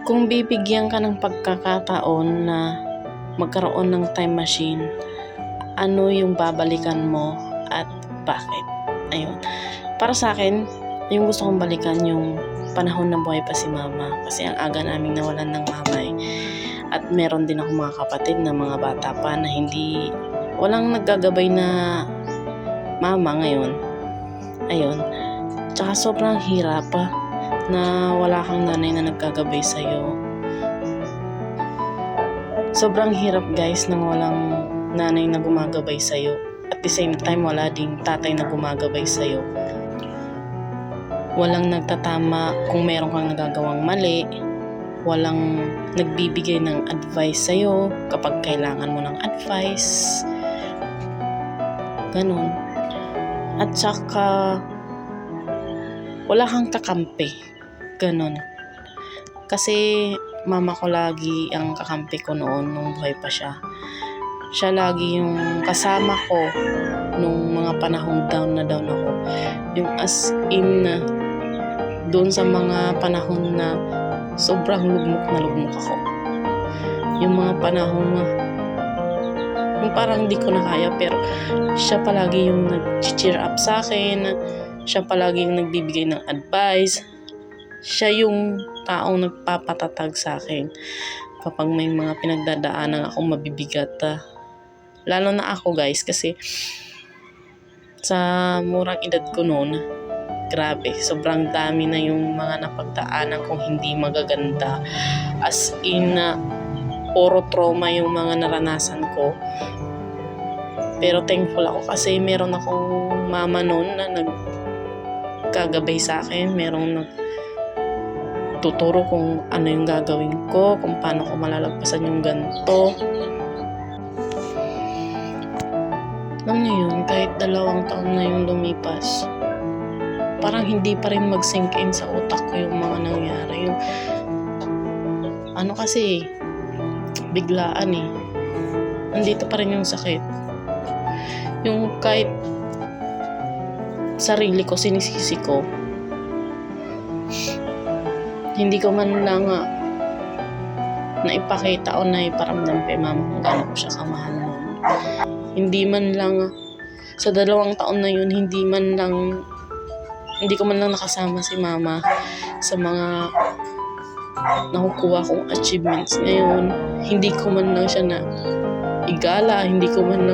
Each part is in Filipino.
Kung bibigyan ka ng pagkakataon na magkaroon ng time machine, ano yung babalikan mo at bakit? Ayun. Para sa akin, yung gusto kong balikan yung panahon na buhay pa si mama. Kasi ang aga naming nawalan ng mama eh. At meron din ako mga kapatid na mga bata pa na walang naggagabay na mama ngayon. Ayun. Tsaka sobrang hirap na wala kang nanay na naggagabay sa'yo. Sobrang hirap guys nang walang nanay na gumagabay sa'yo. At the same time, wala ding tatay na gumagabay sa'yo. Walang nagtatama kung meron kang nagagawang mali. Walang nagbibigay ng advice sa'yo kapag kailangan mo ng advice. Ganon. At saka, wala kang kakampi. Ganon. Kasi mama ko lagi ang kakampi ko noon nung buhay pa siya. Siya lagi yung kasama ko nung mga panahong down na down ako. Yung as in na doon sa mga panahon na sobrang lugmok ako. Yung mga panahon na yung parang di ko na kaya, pero siya palagi yung nag-cheer up sa akin. Siya palagi yung nagbibigay ng advice. Siya yung taong nagpapatatag sa akin kapag may mga pinagdadaanan akong mabibigat. Lalo na ako guys, kasi sa murang edad ko noon, grabe, sobrang dami na yung mga napagdaanan kong hindi magaganda. As in, puro trauma yung mga naranasan ko. Pero thankful ako kasi meron akong mama noon na nagkagabay sa akin. Merong nagtuturo kung ano yung gagawin ko, kung paano ko malalagpasan yung ganito. Alam niyo yun, kahit 2 taon na yung lumipas, parang hindi pa rin mag-sink in sa utak ko yung mga nangyari. Yung ano kasi, biglaan eh. Nandito pa rin yung sakit. Yung kahit sarili ko, sinisisi ko, hindi ko man lang naipakita o naiparamdam kay mama kung gaano ko siya kamahal noon. Hindi man lang sa 2 taon na yun, hindi ko man lang nakasama si mama sa mga nakukuha kong achievements ngayon. Hindi ko man lang siya na igala, hindi ko man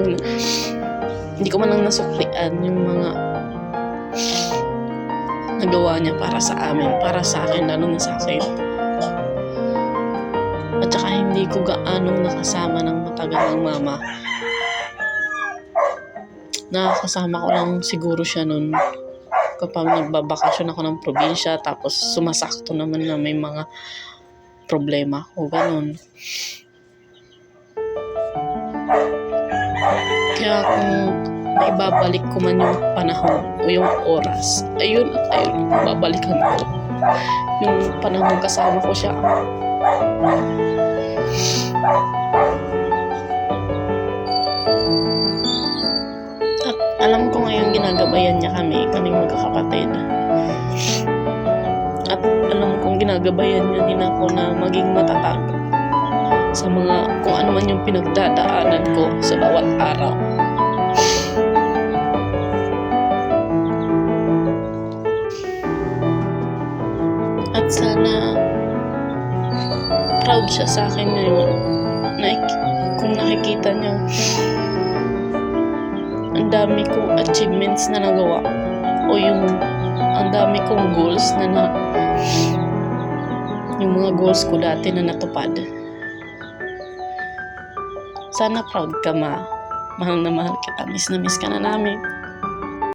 lang nasuklian yung mga nagawa niya para sa amin, para sa akin, lalo na sa akin. At saka hindi ko gaanong nakasama ng matagal ng mama. Nakakasama ko lang siguro siya nun kapag nagbabakasyon ako ng probinsya, tapos sumasakto naman na may mga problema ko, ganun. Kaya kung maibabalik ko man yung panahon o yung oras, ayun, babalikan ko yung panahon kasama ko siya. At alam ko ngayon ginagabayan niya kaming magkakapatid. At alam kong ginagabayan niya din ako na maging matatag sa mga kung ano man yung pinagdadaanan ko sa bawat araw. At sana proud siya sa akin ngayon na kung nakikita niya ang dami kong achievements na nagawa o yung ang dami kong goals yung mga goals ko dati na natupad. Sana proud ka, ma. Mahal na mahal kita. Miss na miss ka na namin.